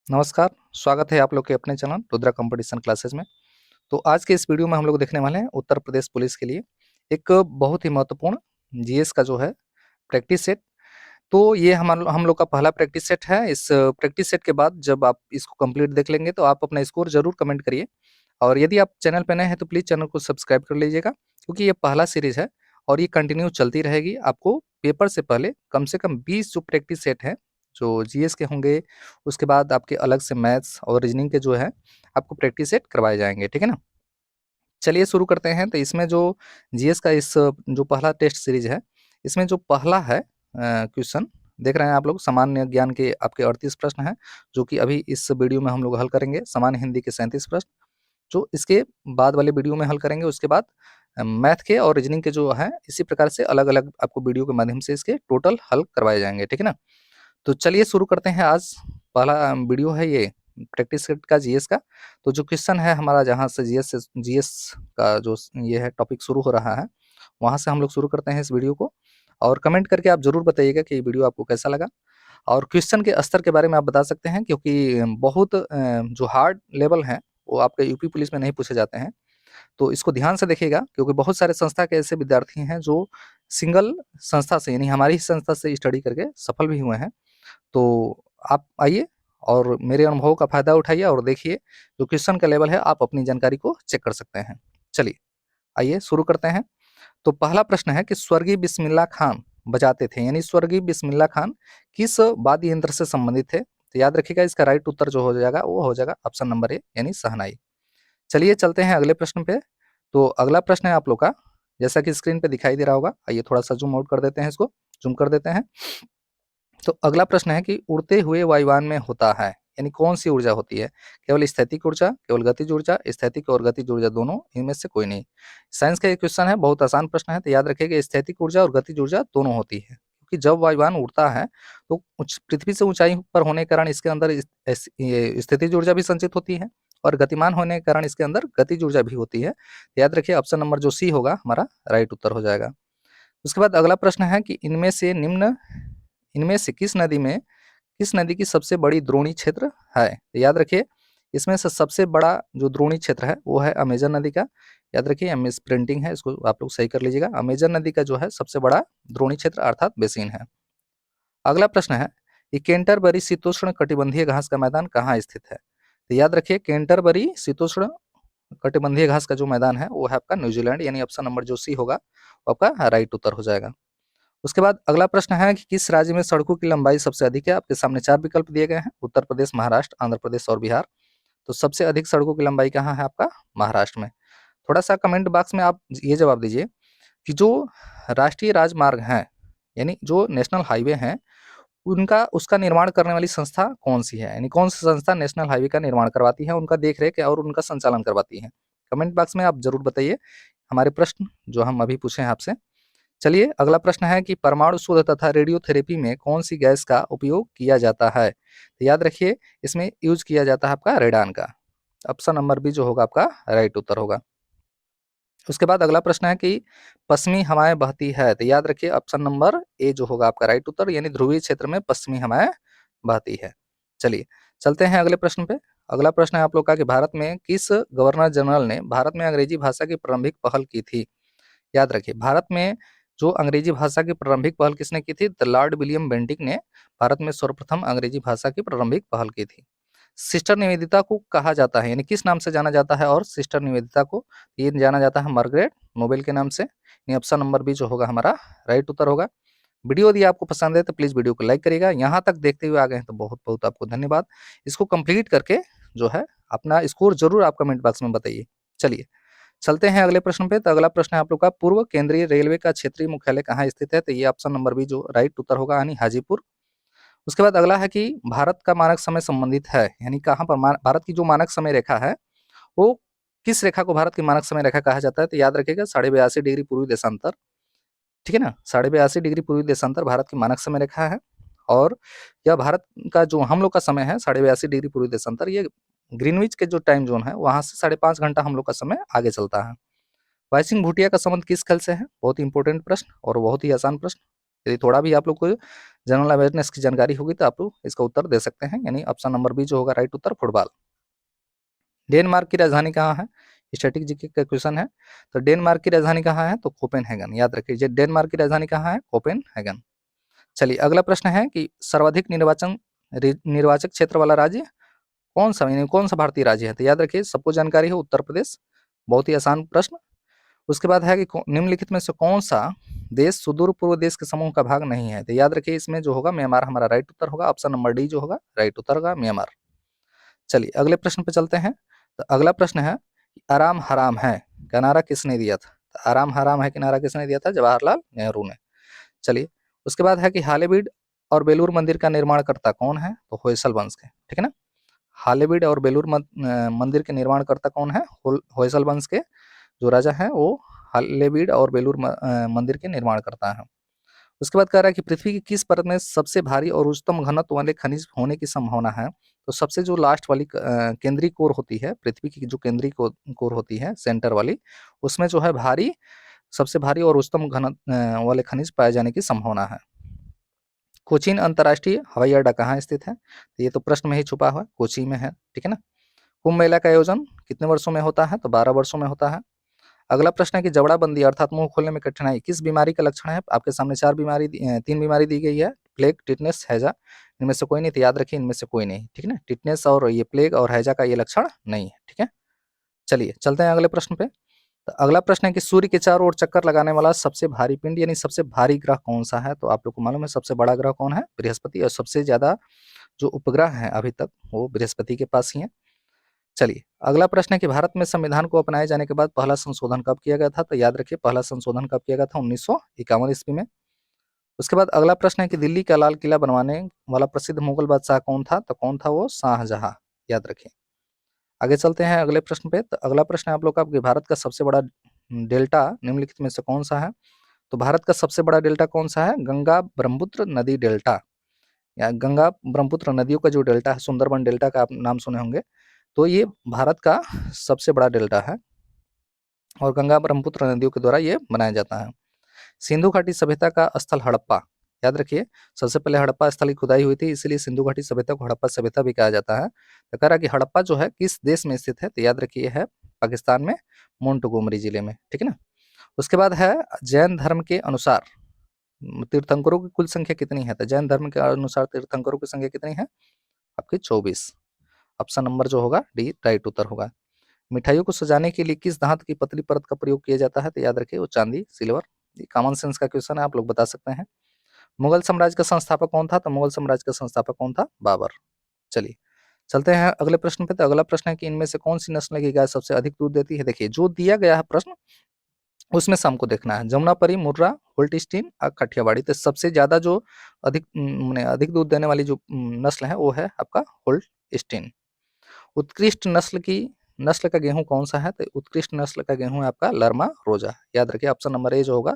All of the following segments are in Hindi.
नमस्कार, स्वागत है आप लोग के अपने चैनल रुद्रा कंपटीशन क्लासेस में। तो आज के इस वीडियो में हम लोग देखने वाले हैं उत्तर प्रदेश पुलिस के लिए एक बहुत ही महत्वपूर्ण जीएस का जो है प्रैक्टिस सेट। तो ये हम लोग का पहला प्रैक्टिस सेट है। इस प्रैक्टिस सेट के बाद जब आप इसको कंप्लीट देख लेंगे तो आप अपना स्कोर ज़रूर कमेंट करिए। और यदि आप चैनल पे नए हैं तो प्लीज़ चैनल को सब्सक्राइब कर लीजिएगा, क्योंकि ये पहला सीरीज़ है और ये कंटिन्यू चलती रहेगी। आपको पेपर से पहले कम से कम 20 जो प्रैक्टिस सेट हैं, जो जीएस के होंगे, उसके बाद आपके अलग से मैथ्स और रीजनिंग के जो है आपको प्रैक्टिस सेट करवाए जाएँगे, ठीक है ना? चलिए शुरू करते हैं। तो इसमें जो जीएस का इस जो पहला टेस्ट सीरीज़ है, इसमें जो पहला है क्वेश्चन देख रहे हैं आप लोग, सामान्य ज्ञान के आपके 38 प्रश्न हैं, जो कि अभी इस वीडियो में हम लोग हल करेंगे। सामान्य हिंदी के 37 प्रश्न, जो इसके बाद वाले वीडियो में हल करेंगे। उसके बाद मैथ के और रीजनिंग के जो हैं, इसी प्रकार से अलग-अलग आपको वीडियो के माध्यम से इसके टोटल हल करवाए जाएँगे, ठीक है ना? तो चलिए शुरू करते हैं। आज पहला वीडियो है ये प्रैक्टिस सेट का जीएस का। तो जो क्वेश्चन है हमारा, जहाँ से जीएस का जो ये है टॉपिक शुरू हो रहा है, वहाँ से हम लोग शुरू करते हैं इस वीडियो को। और कमेंट करके आप ज़रूर बताइएगा कि ये वीडियो आपको कैसा लगा। और क्वेश्चन के स्तर के बारे में आप बता सकते हैं, क्योंकि बहुत जो हार्ड लेवल हैं, वो आपके यूपी पुलिस में नहीं पूछे जाते हैं। तो इसको ध्यान से देखिएगा, क्योंकि बहुत सारे संस्था के ऐसे विद्यार्थी हैं जो सिंगल संस्था से, यानी हमारी ही संस्था से स्टडी करके सफल भी हुए हैं। तो आप आइए और मेरे अनुभव का फ़ायदा उठाइए और देखिए जो क्वेश्चन का लेवल है, आप अपनी जानकारी को चेक कर सकते हैं। चलिए, आइए शुरू करते हैं। तो पहला प्रश्न है कि स्वर्गीय बिस्मिल्लाह खान बजाते थे, यानी स्वर्गीय बिस्मिल्लाह खान किस वाद्य यंत्र से संबंधित थे? तो याद रखिएगा, इसका राइट उत्तर जो हो जाएगा वो हो जाएगा ऑप्शन नंबर ए, यानी शहनाई। चलिए चलते हैं अगले प्रश्न पे। तो अगला प्रश्न है आप लोग का, जैसा कि स्क्रीन पे दिखाई दे रहा होगा। आइए थोड़ा-सा ज़ूम आउट कर देते हैं इसको, ज़ूम कर देते हैं। तो अगला प्रश्न है कि उड़ते हुए वायुयान में होता है, यानी कौन-सी ऊर्जा होती है? केवल स्थैतिक ऊर्जा, केवल गतिज ऊर्जा, स्थैतिक और गतिज ऊर्जा दोनों, इनमें से कोई नहीं। साइंस का ये क्वेश्चन है, बहुत आसान प्रश्न है, तो याद रखिएगा स्थैतिक ऊर्जा और गतिज ऊर्जा दोनों होती है। क्योंकि जब वायुयान उड़ता है तो पृथ्वी से ऊंचाई पर होने के कारण इसके अंदर ये स्थितिज ऊर्जा भी संचित होती है, और गतिमान होने के कारण इसके अंदर गतिज ऊर्जा भी होती है। तो याद रखिए ऑप्शन नंबर जो सी होगा हमारा राइट उत्तर हो जाएगा। उसके बाद अगला प्रश्न है कि इनमें से किस नदी की सबसे बड़ी द्रोणी क्षेत्र है? तो याद रखिए, इसमें से सबसे बड़ा जो द्रोणी क्षेत्र है वो है अमेजन नदी का। याद रखिए, ये मिस प्रिंटिंग है, इसको आप लोग सही कर लीजिएगा। अमेजन नदी का जो है सबसे बड़ा द्रोणी क्षेत्र अर्थात बेसिन है। अगला प्रश्न है कि कैंटरबरी शीतोष्ण कटिबंधीय घास का मैदान कहाँ स्थित है? तो याद रखिए, कैंटरबरी शीतोष्ण कटिबंधीय घास का जो मैदान है वो है आपका न्यूजीलैंड, यानी ऑप्शन नंबर जो सी होगा वो आपका राइट उत्तर हो जाएगा। उसके बाद अगला प्रश्न है कि किस राज्य में सड़कों की लंबाई सबसे अधिक है? आपके सामने 4 विकल्प दिए गए हैं, उत्तर प्रदेश, महाराष्ट्र, आंध्र प्रदेश और बिहार। तो सबसे अधिक सड़कों की लंबाई कहाँ है? आपका महाराष्ट्र में। थोड़ा-सा कमेंट बॉक्स में आप ये जवाब दीजिए कि जो राष्ट्रीय राजमार्ग हैं, यानी जो नेशनल हाईवे हैं, उनका उसका निर्माण करने वाली संस्था कौन-सी है? यानी कौन-सी संस्था नेशनल हाईवे का निर्माण करवाती है, उनका देख-रेख और उनका संचालन करवाती है? कमेंट बॉक्स में आप ज़रूर बताइए हमारे प्रश्न जो हम अभी पूछे हैं आपसे। चलिए अगला प्रश्न है कि परमाणु शोध तथा रेडियोथेरेपी में कौन-सी गैस का उपयोग किया जाता है? तो याद रखिए, इसमें यूज़ किया जाता है आपका रेडान का। ऑप्शन नंबर बी जो होगा आपका राइट उत्तर होगा। उसके बाद अगला प्रश्न है कि पश्चिमी हवाएँ बहती है, तो याद रखिए ऑप्शन नंबर ए जो होगा आपका राइट उत्तर, यानी ध्रुवीय क्षेत्र में पश्चिमी हवाएँ बहती है। चलिए, चलते हैं अगले प्रश्न पे। अगला प्रश्न है आप लोग का कि भारत में किस गवर्नर जनरल ने भारत में अंग्रेजी भाषा की प्रारंभिक पहल की थी? याद रखिए, भारत में जो अंग्रेजी भाषा की प्रारंभिक पहल किसने की थी? द लॉर्ड विलियम बेंटिक ने भारत में सर्वप्रथम अंग्रेजी भाषा की प्रारंभिक पहल की थी। सिस्टर निवेदिता को कहा जाता है, यानी किस नाम से जाना जाता है? और सिस्टर निवेदिता को ये जाना जाता है मार्गरेट नोबेल के नाम से। यानी ऑप्शन नंबर बी जो होगा हमारा राइट उत्तर होगा। वीडियो यदि आपको पसंद है तो प्लीज़ वीडियो को लाइक करिएगा। यहाँ तक देखते हुए आ गए हैं तो बहुत-बहुत आपको धन्यवाद। इसको कंप्लीट करके जो है अपना स्कोर ज़रूर आप कमेंट बॉक्स में बताइए। चलिए, चलते हैं अगले प्रश्न पे। तो अगला प्रश्न है आप लोग का, पूर्व केंद्रीय रेलवे का क्षेत्रीय मुख्यालय कहाँ स्थित है? तो ये ऑप्शन नंबर बी जो राइट उत्तर होगा, यानी हाजीपुर। उसके बाद अगला है कि भारत का मानक समय संबंधित है, यानी कहाँ पर भारत की जो मानक समय रेखा है वो किस रेखा को भारत की मानक समय रेखा कहा जाता है? तो याद रखिएगा 82.5 डिग्री पूर्वी देशांतर, ठीक है ना? 82.5 डिग्री पूर्वी देशांतर भारत की मानक समय रेखा है। और यह भारत का जो हम लोग का समय है 82.5 डिग्री पूर्वी देशांतर, ये ग्रीनविच के जो टाइम जोन है वहाँ से 5.5 घंटा हम लोग का समय आगे चलता है। बाईसिंग भूटिया का संबंध किस खेल से है? बहुत ही इंपॉर्टेंट प्रश्न और बहुत ही आसान प्रश्न। यदि थोड़ा भी आप लोग को जनरल अवेयरनेस की जानकारी होगी तो आप लोग इसका उत्तर दे सकते हैं, यानी ऑप्शन नंबर बी जो होगा राइट उत्तर फुटबॉल। डेनमार्क की राजधानी कहाँ है? स्टैटिक जीके का क्वेश्चन है। तो डेनमार्क की राजधानी कहाँ है? तो कोपेनहेगन। याद रखिए डेनमार्क की राजधानी कहाँ है? कोपेनहेगन। चलिए अगला प्रश्न है कि सर्वाधिक निर्वाचक क्षेत्र वाला राज्य कौन सा, यानी कौन सा भारतीय राज्य है? तो याद रखिए सबको जानकारी है उत्तर प्रदेश। बहुत ही आसान प्रश्न। उसके बाद है कि निम्नलिखित में से कौन सा देश सुदूर पूर्व देश के समूह का भाग नहीं है? तो याद रखिए इसमें जो होगा म्यांमार हमारा राइट उत्तर होगा। ऑप्शन नंबर डी जो होगा राइट उत्तर होगा म्यांमार। चलिए अगले प्रश्न पे चलते हैं। तो अगला प्रश्न है आराम हराम है का नारा किसने दिया था? तो आराम हराम है कि नारा किसने दिया था? जवाहरलाल नेहरू ने। चलिए उसके बाद है कि हालेबीड और बेलूर मंदिर का निर्माणकर्ता कौन है? तो होयसल वंश के, ठीक है ना। हालेबीड और बेलूर मंदिर के निर्माणकर्ता कौन है? होयसल वंश के जो राजा हैं वो हालेबीड और बेलूर मंदिर के निर्माणकर्ता हैं। उसके बाद कह रहा है कि पृथ्वी की किस परत में सबसे भारी और उच्चतम घनत्व वाले खनिज होने की संभावना है? तो सबसे जो लास्ट वाली केंद्रीय कोर होती है, पृथ्वी की जो केंद्रीय कोर होती है सेंटर वाली, उसमें जो है सबसे भारी और उच्चतम वाले खनिज पाए जाने की संभावना है। कोचीन अंतर्राष्ट्रीय हवाई अड्डा कहाँ स्थित है? तो ये तो प्रश्न में ही छुपा हुआ है, कोची में है, ठीक है ना। कुंभ मेला का आयोजन कितने वर्षों में होता है? तो 12 वर्षों में होता है। अगला प्रश्न है कि जबड़ाबंदी अर्थात मुंह खोलने में कठिनाई किस बीमारी का लक्षण है? आपके सामने 3 बीमारी दी गई है, प्लेग, टिटनेस, हैजा। इनमें से कोई नहीं, तो याद रखिए इनमें से कोई नहीं, ठीक है ना। टिटनेस और ये प्लेग और हैजा का ये लक्षण नहीं है, ठीक है। चलिए चलते हैं अगले प्रश्न पे। तो अगला प्रश्न है कि सूर्य के चारों ओर चक्कर लगाने वाला सबसे भारी पिंड यानी सबसे भारी ग्रह कौन सा है? तो आप लोग को मालूम है सबसे बड़ा ग्रह कौन है? बृहस्पति। और सबसे ज्यादा जो उपग्रह है अभी तक वो बृहस्पति के पास ही है। चलिए अगला प्रश्न है कि भारत में संविधान को अपनाए जाने के बाद पहला संशोधन कब किया गया था? तो याद रखिए पहला संशोधन कब किया गया था? 1951 ईस्वी में। उसके बाद अगला प्रश्न है कि दिल्ली का लाल किला बनवाने वाला प्रसिद्ध मुगल बादशाह कौन था? तो कौन था वो? शाहजहां। याद रखिए। आगे चलते हैं अगले प्रश्न पे। तो अगला प्रश्न है आप लोग का कि भारत का सबसे बड़ा डेल्टा निम्नलिखित में से कौन सा है? तो भारत का सबसे बड़ा डेल्टा कौन सा है? गंगा ब्रह्मपुत्र नदी डेल्टा, या गंगा ब्रह्मपुत्र नदियों का जो डेल्टा है, सुंदरबन डेल्टा का आप नाम सुने होंगे, तो ये भारत का सबसे बड़ा डेल्टा है और गंगा ब्रह्मपुत्र नदियों के द्वारा ये बनाया जाता है। सिंधु घाटी सभ्यता का स्थल हड़प्पा। याद रखिए सबसे पहले हड़प्पा स्थल की खुदाई हुई थी, इसीलिए सिंधु घाटी सभ्यता को हड़प्पा सभ्यता भी कहा जाता है। तो कह रहा कि हड़प्पा जो है किस देश में स्थित है? तो याद रखिए है पाकिस्तान में मोंटगोमरी जिले में, ठीक है ना। उसके बाद है जैन धर्म के अनुसार तीर्थंकरों की कुल संख्या कितनी है? तो जैन धर्म के अनुसार तीर्थंकरों की संख्या कितनी है? आपकी 24। ऑप्शन नंबर जो होगा डी राइट उत्तर होगा। मिठाइयों को सजाने के लिए किस धातु की पतली परत का प्रयोग किया जाता है? तो याद रखिए वो चांदी, सिल्वर। ये कॉमन सेंस का क्वेश्चन है, आप लोग बता सकते हैं। मुगल साम्राज्य का संस्थापक कौन था? तो मुगल साम्राज्य का संस्थापक कौन था? बाबर। चलिए चलते हैं अगले प्रश्न पे। तो अगला प्रश्न है कि इनमें से कौन सी नस्ल की गाय सबसे अधिक दूध देती है? देखिए जो दिया गया है प्रश्न उसमें से हमको देखना है जमुनापरी, मुर्रा, होल्टीस्टीन और काठियावाड़ी। तो सबसे ज्यादा जो अधिक दूध देने वाली जो नस्ल है वो है आपका होल्टीस्टीन। उत्कृष्ट नस्ल का गेहूं कौन सा है? तो उत्कृष्ट नस्ल का गेहूं है आपका लरमा रोजा। याद रखिए ऑप्शन नंबर ए जो होगा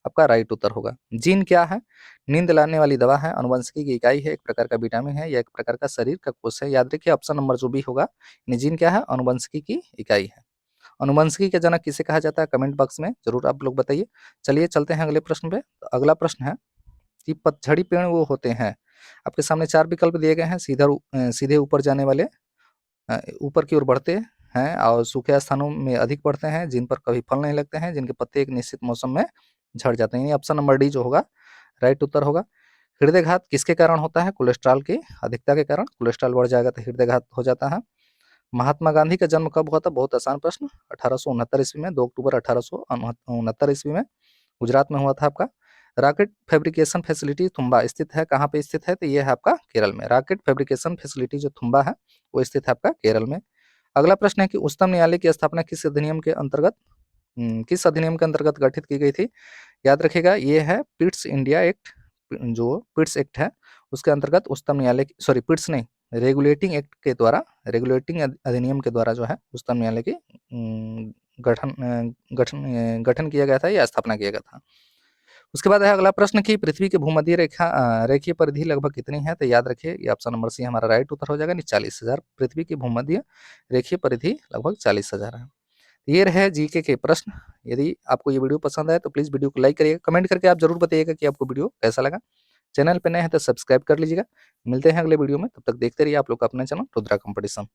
आपका राइट उत्तर होगा। जीन क्या है? नींद लाने वाली दवा है, अनुवंशिकी की इकाई है, एक प्रकार का विटामिन है या एक प्रकार का शरीर का कोष है? याद रखिए ऑप्शन नंबर जो बी होगा। जीन क्या है? अनुवंशिकी की इकाई है। अनुवंशिकी का जनक किसे कहा जाता है? कमेंट बॉक्स में जरूर आप लोग बताइए। चलिए चलते हैं अगले प्रश्न पे। तो अगला प्रश्न है कि पतझड़ी पेड़ वो होते हैं, आपके सामने 4 विकल्प दिए गए हैं, सीधे ऊपर जाने वाले, ऊपर की ओर बढ़ते हैं और सूखे स्थानों में अधिक बढ़ते हैं, जिन पर कभी फल नहीं लगते हैं, जिनके पत्ते एक निश्चित मौसम में झड़ जाते हैं। ऑप्शन नंबर डी जो होगा राइट उत्तर होगा। हृदयघात किसके कारण होता है? कोलेस्ट्रॉल की अधिकता के कारण। कोलेस्ट्रॉल बढ़ जाएगा तो हृदयघात हो जाता है। महात्मा गांधी का जन्म कब हुआ था? बहुत आसान प्रश्न, 1869 ईस्वी में, 2 अक्टूबर 1869 ईस्वी में गुजरात में हुआ था आपका। रॉकेट फैब्रिकेशन फैसिलिटी थुम्बा स्थित है, कहाँ पे स्थित है? तो ये है आपका केरल में। रॉकेट फैब्रिकेशन फैसिलिटी जो थुम्बा है वो स्थित है आपका केरल में। अगला प्रश्न है कि उच्चतम न्यायालय की स्थापना किस अधिनियम के अंतर्गत गठित की गई थी? याद रखिएगा ये है पिट्स इंडिया एक्ट, जो पिट्स एक्ट है उसके अंतर्गत उच्चतम न्यायालय, सॉरी पिट्स नहीं, रेगुलेटिंग एक्ट के द्वारा, रेगुलेटिंग अधिनियम के द्वारा जो है उच्चतम न्यायालय की गठन किया गया था या स्थापना किया गया था। उसके बाद है अगला प्रश्न कि पृथ्वी की भूमध्य रेखीय परिधि लगभग कितनी है? तो याद रखिए ये ऑप्शन नंबर सी हमारा राइट उत्तर हो जाएगा। 40,000 पृथ्वी की भूमध्य रेखीय परिधि लगभग 40,000 है। ये रहे जीके के प्रश्न। यदि आपको ये वीडियो पसंद आए तो प्लीज़ वीडियो को लाइक करिएगा, कमेंट करके आप ज़रूर बताइएगा कि आपको वीडियो कैसा लगा। चैनल पे नए हैं तो सब्सक्राइब कर लीजिएगा। मिलते हैं अगले वीडियो में, तब तक देखते रहिए आप लोग का अपना चैनल रुद्रा कंपटीशन।